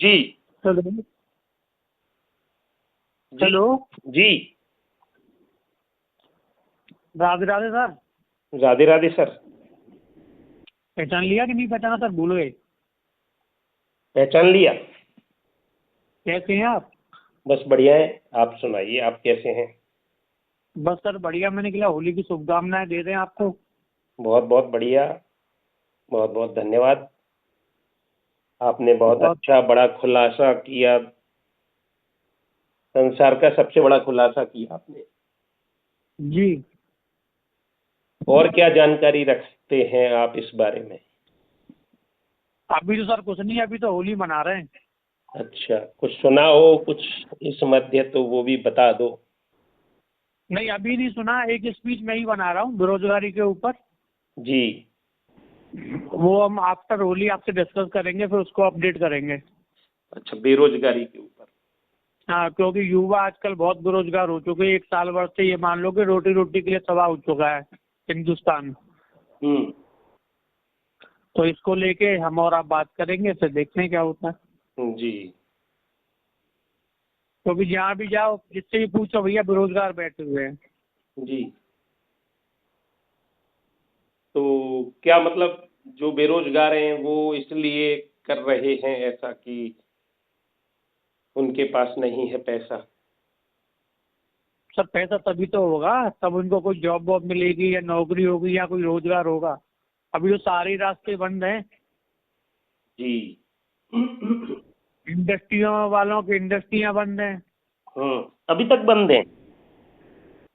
जी। Hello. जी। Hello. जी। Radhe Radhe sir. Radhe Radhe sir. पहचान लिया कि नहीं पहचाना सर, भूल गए? पहचान लिया। कैसे हैं आप? बस बढ़िया है। आप सुनाइए, आप कैसे हैं? बस सर बढ़िया। मैंने कहा होली की शुभकामनाएं दे दें आपको। बहुत बहुत बढ़िया। बहुत बहुत धन्यवाद। आपने बहुत और अच्छा बड़ा खुलासा किया। संसार का सबसे बड़ा खुलासा किया आपने। जी। और क्या जानकारी रखते हैं आप इस बारे में? अभी तो सर कुछ नहीं, अभी तो होली मना रहे हैं। अच्छा, कुछ सुना हो कुछ इस मध्य तो वो भी बता दो। नहीं अभी नहीं सुना, एक स्पीच मैं ही बना रहा हूँ बेरोजगारी के ऊपर। जी। वो हम आफ्टर होली आपसे डिस्कस करेंगे, फिर उसको अपडेट करेंगे। अच्छा, बेरोजगारी के ऊपर। हाँ, क्योंकि युवा आजकल बहुत बेरोजगार हो चुके हैं। एक साल भर से ये मान लो कि रोटी रोटी के लिए तबाह हो चुका है हिंदुस्तान। हम्म। तो इसको लेके हम और आप बात करेंगे, फिर देखते हैं क्या होता है। जी। क्योंकि जहाँ भी जाओ, जिससे भी पूछो, भैया बेरोजगार बैठे हुए हैं। जी। तो क्या मतलब, जो बेरोजगार हैं वो इसलिए कर रहे हैं ऐसा कि उनके पास नहीं है पैसा? सर पैसा तभी तो होगा तब उनको कोई जॉब वॉब मिलेगी या नौकरी होगी या कोई रोजगार होगा। अभी तो सारे रास्ते बंद हैं। जी। इंडस्ट्रियों वालों की इंडस्ट्रियां बंद हैं। अभी तक बंद हैं।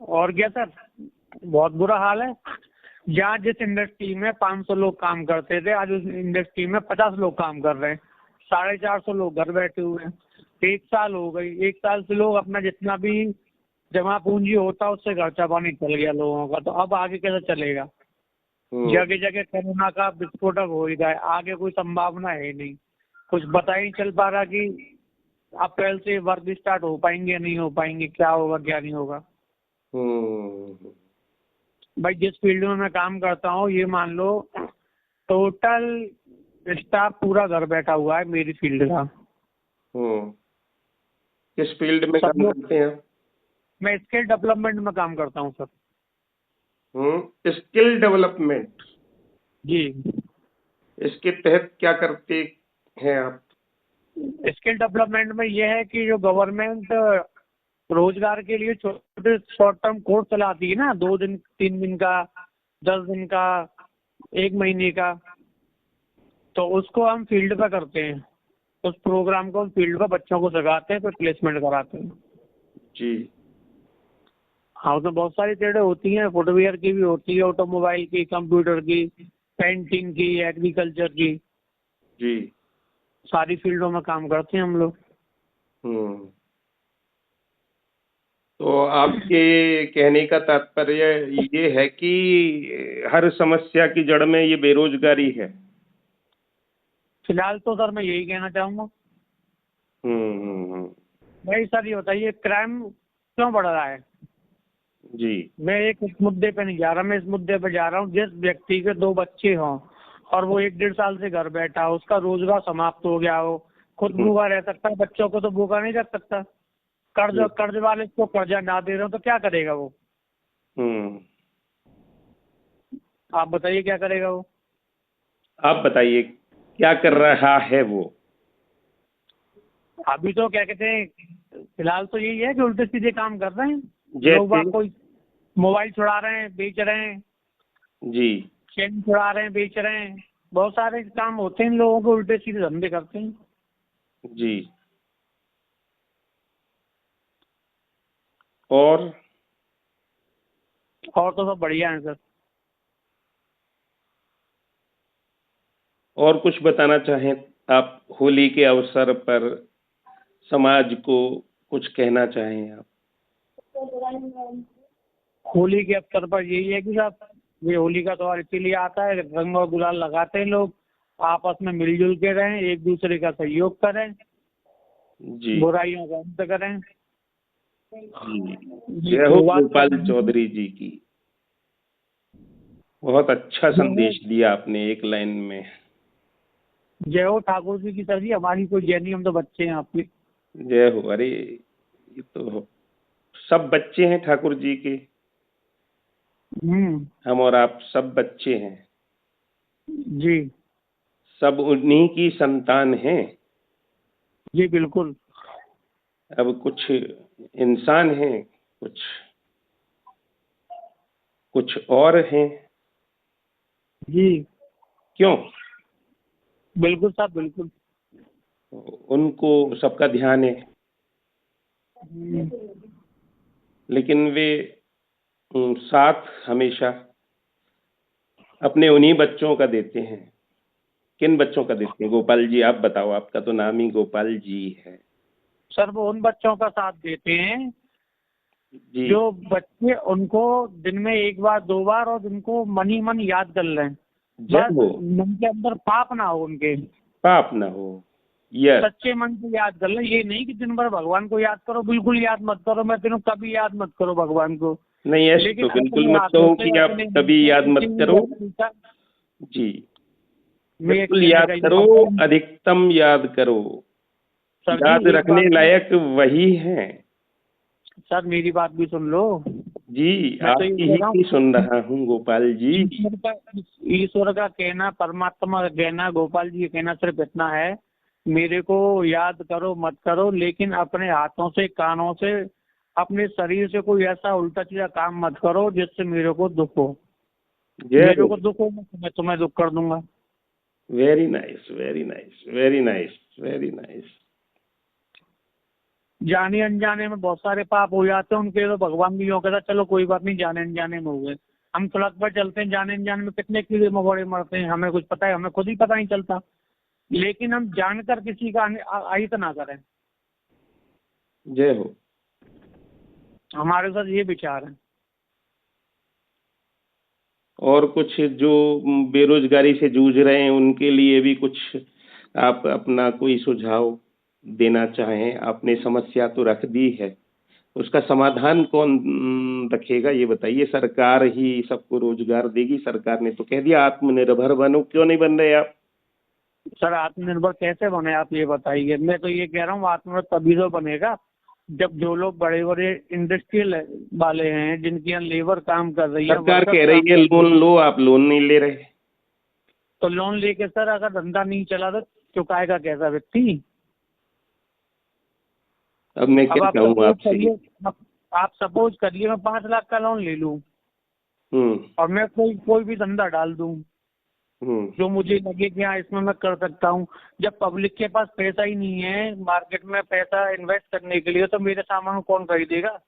और क्या सर, बहुत बुरा हाल है। जहाँ जिस इंडस्ट्री में 500 लोग काम करते थे, आज उस इंडस्ट्री में 50 लोग काम कर रहे हैं। 450 लोग घर बैठे हुए हैं। 1 साल हो गई, 1 साल से लोग अपना जितना भी जमा पूंजी होता उससे खर्चा पानी चल गया लोगों का। तो अब आगे कैसे चलेगा? जगह जगह कोरोना का विस्फोटक हो ही रहा है, आगे कोई संभावना है ही नहीं। कुछ पता ही नहीं चल पा रहा कि अप्रैल से वर्क स्टार्ट हो पाएंगे या नहीं हो पाएंगे, क्या होगा क्या नहीं होगा। हम्म। भाई जिस फील्ड में मैं काम करता हूँ, ये मान लो टोटल स्टाफ पूरा घर बैठा हुआ है मेरी फील्ड का। हम्म। किस फील्ड में सब काम लोग। करते हैं? मैं स्किल डेवलपमेंट में काम करता हूँ सर। Skill development. जी। इसके तहत क्या करते हैं आप? स्किल डेवलपमेंट में यह है कि जो गवर्नमेंट रोजगार के लिए छोटे शॉर्ट टर्म कोर्स चलाती है ना, 2 दिन 3 दिन का, 10 दिन का, 1 महीने का, तो उसको हम फील्ड पे करते हैं। उस प्रोग्राम को हम फील्ड पे बच्चों को सिखाते हैं, फिर प्लेसमेंट कराते हैं। जी। हाँ, तो बहुत सारी ट्रेडें होती हैं, फुटवेयर की भी होती है, ऑटोमोबाइल की, कंप्यूटर की, पेंटिंग की, एग्रीकल्चर की। जी। सारी फील्डों में काम करते हैं हम लोग। हम्म। तो आपके कहने का तात्पर्य ये है कि हर समस्या की जड़ में ये बेरोजगारी है? फिलहाल तो सर मैं यही कहना चाहूंगा। हम्म। भाई सर ये बताइए, क्राइम क्यों बढ़ रहा है? जी। मैं एक इस मुद्दे पे नहीं जा रहा, मैं इस मुद्दे पे जा रहा हूँ, जिस व्यक्ति के 2 बच्चे हों और वो 1 डेढ़ साल से घर बैठा हो, उसका रोजगार समाप्त हो गया हो, खुद हम्म। भूखा रह सकता है, बच्चों को तो भूखा नहीं रख सकता। कर्ज जी। कर्ज वाले को कर्जा ना दे रहे हो तो क्या करेगा वो? हम्म। आप बताइए क्या करेगा वो? आप बताइए क्या कर रहा है वो? अभी तो क्या कहते हैं, फिलहाल तो यही है कि उल्टे सीधे काम कर रहे हैं लोग। जैसे? कोई मोबाइल छुड़ा रहे हैं, बेच रहे हैं। जी। चेन छुड़ा रहे हैं, बेच रहे हैं। बहुत सारे काम होते हैं इन लोगों को, उल्टे सीधे धंधे करते हैं। जी। और और तो सब बढ़िया है सर। और कुछ बताना चाहें आप होली के अवसर पर, समाज को कुछ कहना चाहें आप? होली के अवसर पर यही है कि साहब, ये होली का त्योहार इसीलिए आता है, रंग और गुलाल लगाते हैं लोग। आपस में मिलजुल के रहें, एक दूसरे का सहयोग करें, जी। बुराइयों का अंत करें। जी। ये जय हो शुरुआत कर गोपाल चौधरी जी की। बहुत अच्छा जो है। संदेश दिया आपने एक लाइन में। जय हो ठाकुर जी की सर जी, हमारी कोई जय नहीं, हम तो बच्चे हैं आपके। जय हो। अरे ये तो सब बच्चे हैं ठाकुर जी के। हम्म। हम और आप सब बच्चे हैं। जी। सब उन्हीं की संतान हैं। जी बिल्कुल। अब कुछ इंसान हैं, कुछ कुछ और हैं। जी क्यों? बिल्कुल साहब बिल्कुल। उनको सबका ध्यान है, हम्म। लेकिन वे साथ हमेशा अपने उन्हीं बच्चों का देते हैं। किन बच्चों का देते हैं? गोपाल जी आप बताओ, आपका तो नाम ही गोपाल जी है। सर वो उन बच्चों का साथ देते हैं जी। जो बच्चे उनको दिन में एक बार दो बार और उनको मन ही मन याद कर लें। जय बस हो। मन के अंदर पाप ना हो उनके, पाप ना हो। यस। सच्चे मन से याद कर ले। ये नहीं कि दिन भर भगवान को याद करो, बिल्कुल याद मत करो, मैं तेनों कभी याद मत करो भगवान को। नहीं, ऐसे लेकिन तो बिल्कुल अपने मत हाथों कहो से कि आप अपने मन कभी से याद किसी मत भी करो। व्यक्ति का, जी, मैं ये बिल्कुल कहने याद का करो। ये अधिकतम याद करो। सर जी याद एक रखने बात, लायक वही है। सर मेरी बात भी सुन लो। जी, मैं तो ये आपकी कह ही रहा की सुन हूँ, रहा हूँ गोपाल जी। ईश्वर का कहना, परमात्मा का कहना, गोपाल जी का कहना सिर्फ इतना है, मेरे को याद करो मत करो, लेकिन अपने हाथों से कानों से अपने शरीर से कोई ऐसा उल्टा सीधा काम मत करो जिससे मेरे को दुख हो। जय मेरे हो। को दुख हो मैं तुम्हें दुख कर दूंगा। Very nice, very nice, very nice, very nice. जाने अनजाने में बहुत सारे पाप हो जाते हैं, उनके तो भगवान भी यूँ कहता चलो कोई बात नहीं, जाने अनजाने में हो गए। हम सड़क पर चलते हैं, जाने अनजाने में कितने कीड़े मकोड़े मरते हैं, हमें कुछ पता है, हमें खुद ही पता नहीं चलता। लेकिन हम जानकर किसी का अहित ना करें। जय हो। हमारे साथ ये विचार है। और कुछ जो बेरोजगारी से जूझ रहे हैं उनके लिए भी कुछ आप अपना कोई सुझाव देना चाहें? आपने समस्या तो रख दी है, उसका समाधान कौन रखेगा ये बताइए? सरकार ही सबको रोजगार देगी। सरकार ने तो कह दिया आत्मनिर्भर बनो, क्यों नहीं बन रहे आप? सर आत्मनिर्भर कैसे बने आप ये बताइए। मैं तो ये कह रहा हूँ आत्मनिर्भर तभी तो बनेगा जब जो लोग बड़े बड़े इंडस्ट्रियल वाले हैं, जिनकी यहाँ लेबर काम कर रही है, सरकार वर्कर्स कह रही काम है कर रही लोन है, लो, आप लोन नहीं ले रहे। तो लोन लेके सर अगर धंधा नहीं चला तो चुकाएगा कैसा व्यक्ति? अब मैं अब क्या आप कहूँ सपोज आपसे? करिए, आप सपोज करिए मैं 5 लाख का लोन ले लूं हम्म। और मैं कोई कोई भी धंधा डाल दूं हम्म। जो मुझे लगे कि हाँ इसमें मैं कर सकता हूँ। जब पब्लिक के पास पैसा ही नहीं है मार्केट में पैसा इन्वेस्ट करने के लिए, तो मेरे सामान को कौन खरीदेगा?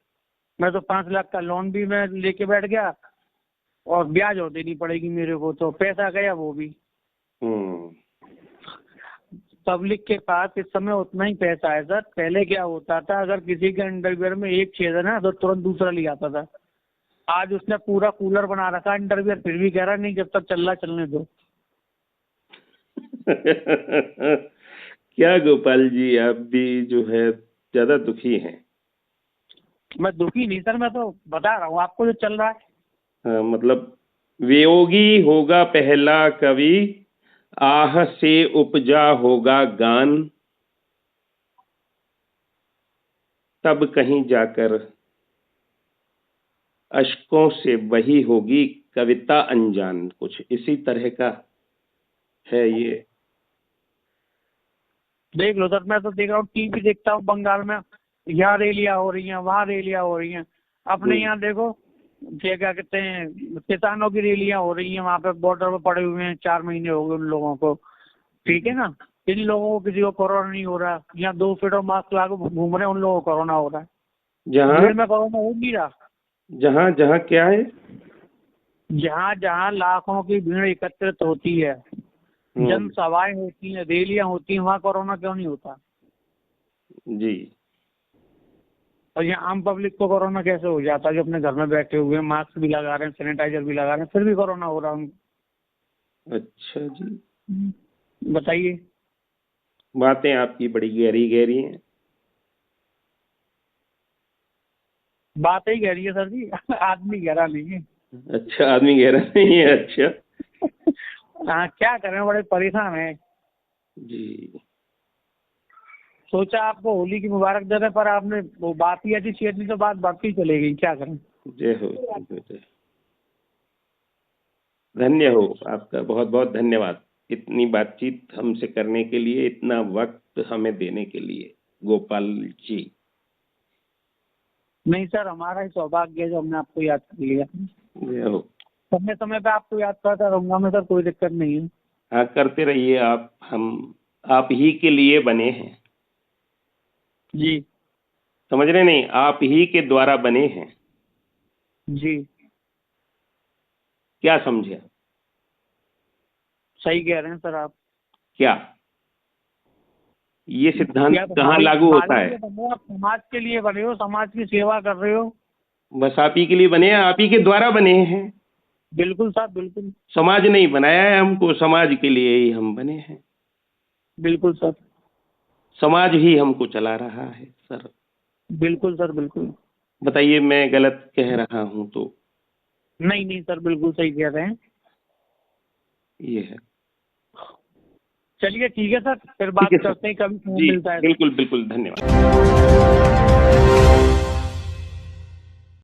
मैं तो 5 लाख का लोन भी मैं लेके बैठ गया और ब्याज और देनी पड़ेगी मेरे को, तो पैसा गया वो भी। हम्म। पब्लिक के पास इस समय उतना ही पैसा है सर। पहले क्या होता था, अगर किसी के अंडरवियर में एक छेद है ना तो तुरंत दूसरा ले आता था। आज उसने पूरा कूलर बना रखा है अंडरवियर, फिर भी कह रहा नहीं जब तक चल रहा चलने दो। क्या गोपाल जी, आप भी जो है ज्यादा दुखी हैं। मैं दुखी नहीं सर, मैं तो बता रहा हूँ आपको जो चल रहा है। हाँ, मतलब वियोगी होगा पहला कवि, आह से उपजा होगा गान, तब कहीं जाकर अशकों से वही होगी कविता अनजान। कुछ इसी तरह का है ये। देख लो सर, मैं तो देख रहा हूँ, टीवी देखता हूँ, बंगाल में यहाँ रैलियां हो रही हैं, वहाँ रैलियां हो रही हैं। अपने हम्म। यहाँ देखो क्या क्या कहते हैं, किसानों की रैलियां हो रही हैं, वहाँ पे बॉर्डर पे पड़े हुए हैं, 4 महीने हो गए उन लोगों को। ठीक है ना? इन लोगों को किसी को कोरोना नहीं हो रहा, यहाँ 2 फीट और मास्क लगा के घूम रहे हैं, उन लोगों को कोरोना हो रहा है। जहाँ भीड़ में कोरोना हो नहीं रहा। जहाँ जहाँ क्या है? जहाँ जहाँ लाखों की भीड़ एकत्रित होती है, हम्म। जनसभाएं होती हैं, रैलियां होती हैं, वहाँ कोरोना क्यों नहीं होता? जी। और यहाँ आम पब्लिक को कोरोना कैसे हो जाता है जो अपने घर में बैठे हुए हैं, मास्क भी लगा रहे हैं, सैनिटाइजर भी लगा रहे हैं, फिर भी कोरोना हो रहा है उनको? अच्छा जी। बताइए। बातें आपकी बड़ी गहरी गहरी हैं। बात ही कह रही है सर जी। आदमी गहरा नहीं है। अच्छा, आदमी गहरा नहीं है? अच्छा। हाँ क्या करें, बड़े परेशान हैं। जी। सोचा आपको होली की मुबारक दे रहे, पर आपने वो बात ही ऐसी छेड़ दी तो बात बढ़ती चली गई, क्या करें। जय हो, जय हो, जय। धन्य हो, आपका बहुत बहुत धन्यवाद इतनी बातचीत हमसे करने के लिए, इतना वक्त हमें देने के लिए, गोपाल जी। नहीं सर, हमारा ही सौभाग्य है जो हमने आपको याद कर लिया। जय हो। समय समय पे आपको याद करता रहूंगा मैं सर, कोई दिक्कत नहीं है। हाँ, करते रहिए आप। हम आप ही के लिए बने हैं, जी समझ रहे नहीं, आप ही के द्वारा बने हैं। जी, क्या समझे? सही कह रहे हैं सर आप। क्या ये सिद्धांत या कहाँ हमारे लागू हमारे होता लिए है? बने हो आप, समाज के लिए बने हो, समाज की सेवा कर रहे हो। बस आप ही के लिए बने हैं, आप ही के द्वारा बने हैं। बिल्कुल सर, बिल्कुल। समाज नहीं बनाया है हमको, समाज के लिए ही हम बने हैं। बिल्कुल सर। समाज ही हमको चला रहा है सर। बिल्कुल सर, बिल्कुल। बताइए, मैं गलत कह रहा हूँ तो? नहीं नहीं सर, बिल्कुल सही कह रहे हैं। ये है। चलिए ठीक है सर, फिर ठीक बात है सर। करते हैं, कभी समय जी, मिलता है तो। बिल्कुल बिल्कुल, धन्यवाद।